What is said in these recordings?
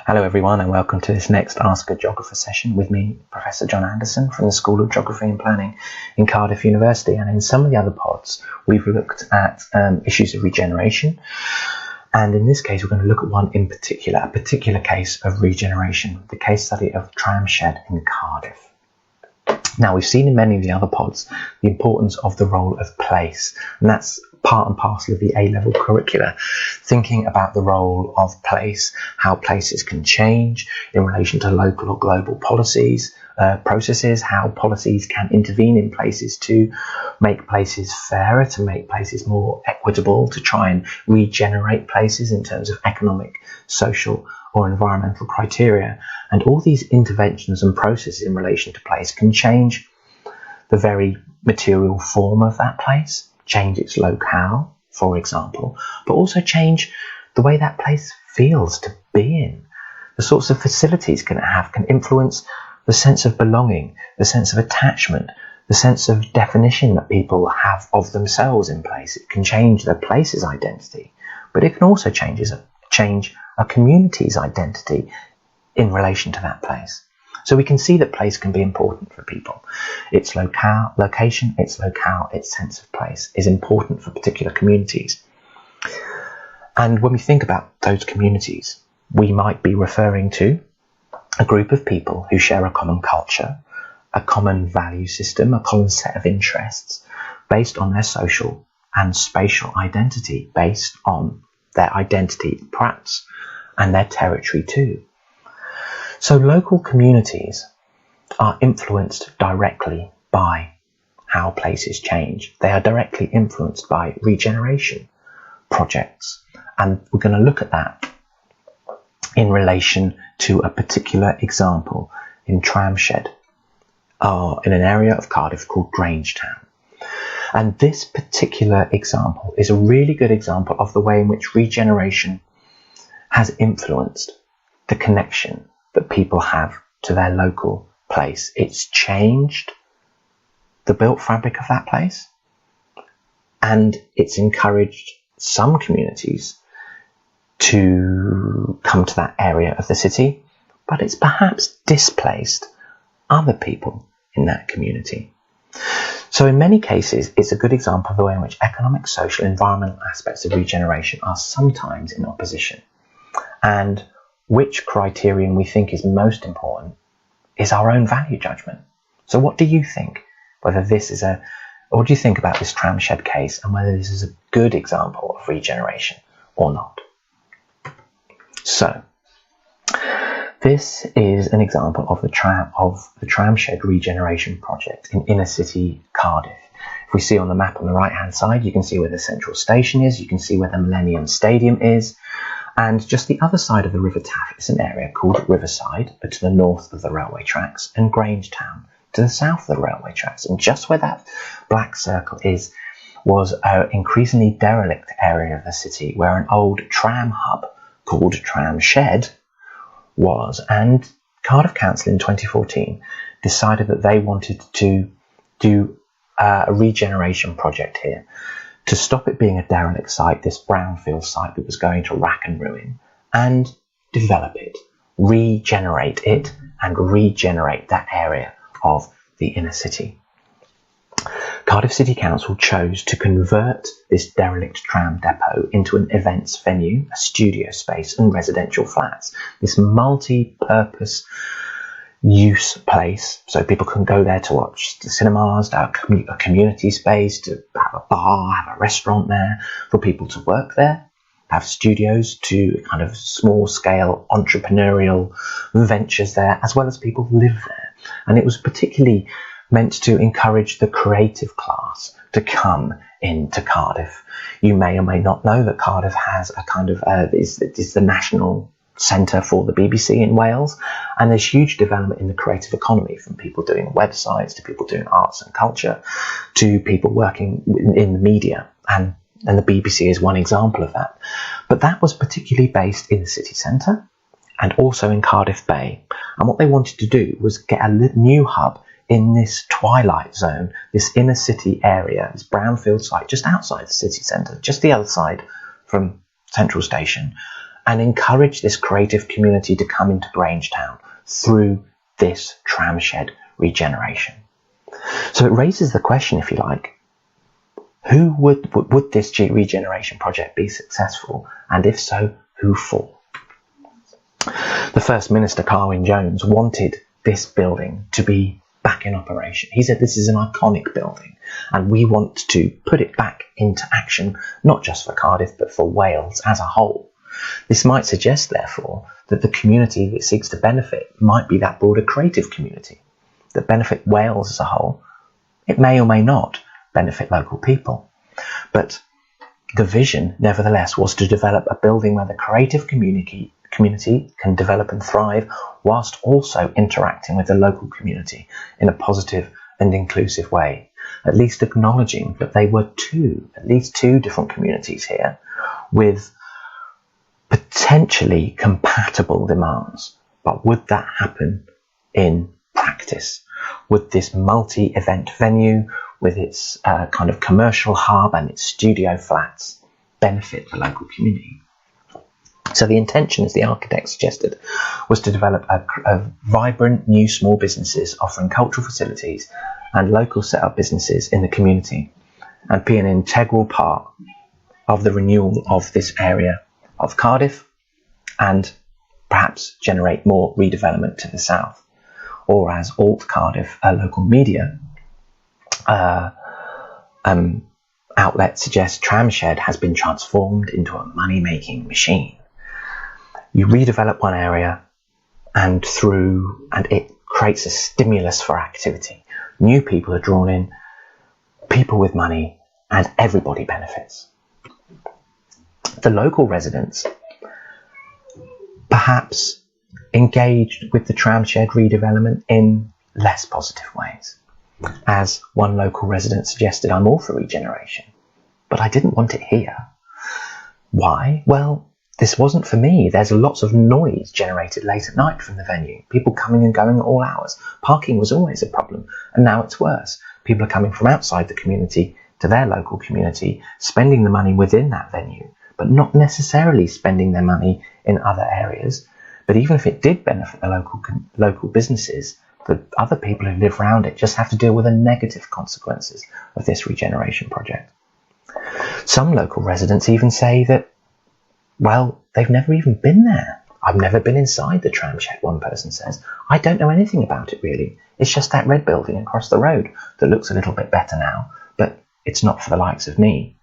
Hello everyone, and welcome to this next Ask a Geographer session with me, Professor John Anderson from the School of Geography and Planning in Cardiff University. And in some of the other pods, we've looked at issues of regeneration. And in this case, we're going to look at one in particular, a particular case of regeneration, the case study of Tramshed in Cardiff. Now, we've seen in many of the other pods the importance of the role of place, and that's part and parcel of the A-level curricula, thinking about the role of place, how places can change in relation to local or global policies, processes, how policies can intervene in places to make places fairer, to make places more equitable, to try and regenerate places in terms of economic, social or environmental criteria. And all these interventions and processes in relation to place can change the very material form of that place, change its locale, for example, but also change the way that place feels to be in. The sorts of facilities it can influence the sense of belonging, the sense of attachment, the sense of definition that people have of themselves in place. It can change the place's identity, but it can also change a community's identity in relation to that place. So we can see that place can be important for people. Its location, its locale, its sense of place is important for particular communities. And when we think about those communities, we might be referring to a group of people who share a common culture, a common value system, a common set of interests based on their social and spatial identity, based on their identity perhaps and their territory too. So local communities are influenced directly by how places change. They are directly influenced by regeneration projects. And we're going to look at that in relation to a particular example in Tramshed, in an area of Cardiff called Grangetown. And this particular example is a really good example of the way in which regeneration has influenced the connection that people have to their local place. It's changed the built fabric of that place, and it's encouraged some communities to come to that area of the city, but it's perhaps displaced other people in that community. So in many cases, it's a good example of the way in which economic, social, environmental aspects of regeneration are sometimes in opposition. And which criterion we think is most important is our own value judgment. So what do you think? What do you think about this Tramshed case, and whether this is a good example of regeneration or not? So this is an example of the Tramshed regeneration project in inner city Cardiff. If we see on the map on the right hand side, you can see where the central station is, you can see where the Millennium Stadium is, and just the other side of the River Taff is an area called Riverside, to the north of the railway tracks, and Grangetown to the south of the railway tracks. And just where that black circle is was an increasingly derelict area of the city where an old tram hub called Tramshed was. And Cardiff Council in 2014 decided that they wanted to do a regeneration project here, to stop it being a derelict site, this brownfield site that was going to rack and ruin, and develop it, regenerate it, and regenerate that area of the inner city. Cardiff City Council chose to convert this derelict tram depot into an events venue, a studio space, and residential flats. This multi-purpose use place, so people can go there to watch the cinemas, to have a community space, to have a bar, have a restaurant there, for people to work there, have studios, to kind of small scale entrepreneurial ventures there, as well as people who live there. And it was particularly meant to encourage the creative class to come into Cardiff. You may or may not know that Cardiff has a kind of is the national centre for the BBC in Wales, and there's huge development in the creative economy, from people doing websites to people doing arts and culture to people working in the media, and the BBC is one example of that. But that was particularly based in the city centre and also in Cardiff Bay, and what they wanted to do was get a new hub in this twilight zone, this inner city area, this brownfield site just outside the city centre, just the other side from Central Station, and encourage this creative community to come into Grangetown through this tramshed regeneration. So it raises the question, if you like, who would this regeneration project be successful, and if so, who for? The First Minister, Carwyn Jones, wanted this building to be back in operation. He said this is an iconic building and we want to put it back into action, not just for Cardiff but for Wales as a whole. This might suggest, therefore, that the community it seeks to benefit might be that broader creative community that benefit Wales as a whole. It may or may not benefit local people, but the vision, nevertheless, was to develop a building where the creative community can develop and thrive whilst also interacting with the local community in a positive and inclusive way, at least acknowledging that they were at least two different communities here with potentially compatible demands. But would that happen in practice? Would this multi-event venue with its kind of commercial hub and its studio flats benefit the local community? So the intention, as the architect suggested, was to develop a vibrant new small businesses offering cultural facilities and local set-up businesses in the community, and be an integral part of the renewal of this area of Cardiff, and perhaps generate more redevelopment to the south. Or as Alt Cardiff, a local media outlet suggests, Tramshed has been transformed into a money-making machine. You redevelop one area and it creates a stimulus for activity. New people are drawn in, people with money, and everybody benefits. The local residents perhaps engaged with the tramshed redevelopment in less positive ways. As one local resident suggested, I'm all for regeneration, but I didn't want it here. Why? Well, this wasn't for me. There's lots of noise generated late at night from the venue. People coming and going at all hours. Parking was always a problem, and now it's worse. People are coming from outside the community to their local community, spending the money within that venue, but not necessarily spending their money in other areas. But even if it did benefit the local businesses, the other people who live around it just have to deal with the negative consequences of this regeneration project. Some local residents even say that, well, they've never even been there. I've never been inside the tramshed, one person says. I don't know anything about it really. It's just that red building across the road that looks a little bit better now, but it's not for the likes of me.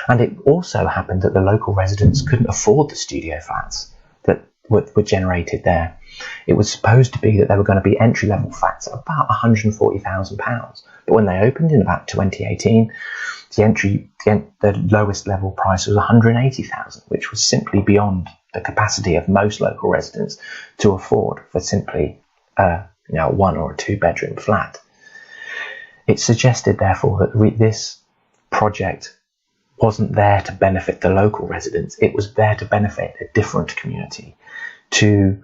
And it also happened that the local residents couldn't afford the studio flats that were generated there. It was supposed to be that they were going to be entry-level flats at about £140,000, but when they opened in about 2018, the lowest level price was £180,000, which was simply beyond the capacity of most local residents to afford for simply a 1 or a 2 bedroom flat. It suggested, therefore, that this project wasn't there to benefit the local residents. It was there to benefit a different community, to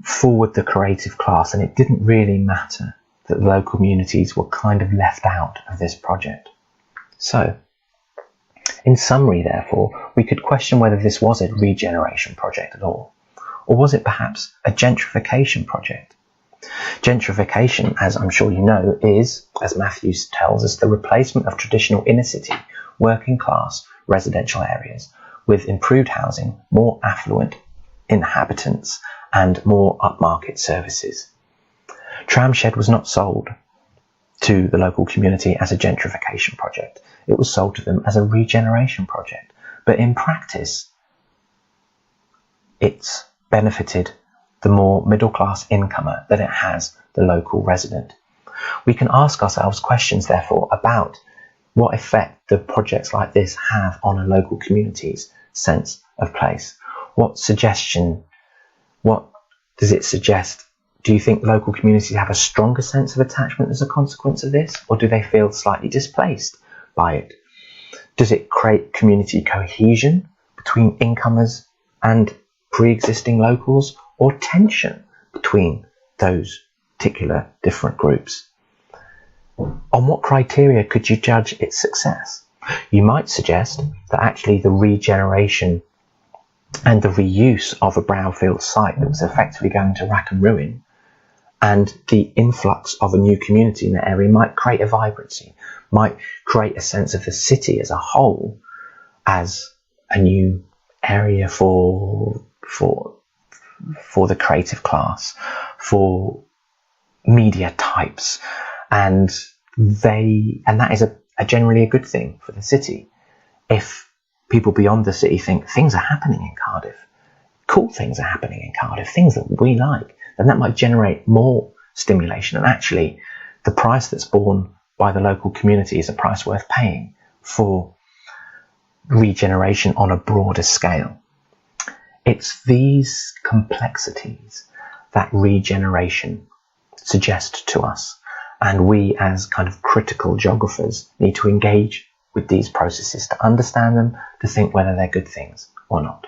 forward the creative class, and it didn't really matter that the local communities were kind of left out of this project. So, in summary, therefore, we could question whether this was a regeneration project at all, or was it perhaps a gentrification project? Gentrification, as I'm sure you know, is, as Matthews tells us, the replacement of traditional inner-city, working-class residential areas with improved housing, more affluent inhabitants, and more upmarket services. Tramshed was not sold to the local community as a gentrification project. It was sold to them as a regeneration project. But in practice, it's benefited the more middle-class incomer than it has the local resident. We can ask ourselves questions, therefore, about what effect the projects like this have on a local community's sense of place. What does it suggest? Do you think local communities have a stronger sense of attachment as a consequence of this, or do they feel slightly displaced by it? Does it create community cohesion between incomers and pre-existing locals, or tension between those particular different groups? On what criteria could you judge its success? You might suggest that actually the regeneration and the reuse of a brownfield site that was effectively going to rack and ruin, and the influx of a new community in the area might create a vibrancy, might create a sense of the city as a whole as a new area for the creative class, for media types, and that is generally a good thing for the city. If people beyond the city think things are happening in Cardiff, cool things are happening in Cardiff, things that we like, then that might generate more stimulation, and actually the price that's borne by the local community is a price worth paying for regeneration on a broader scale. It's these complexities that regeneration suggests to us, and we as kind of critical geographers need to engage with these processes to understand them, to think whether they're good things or not.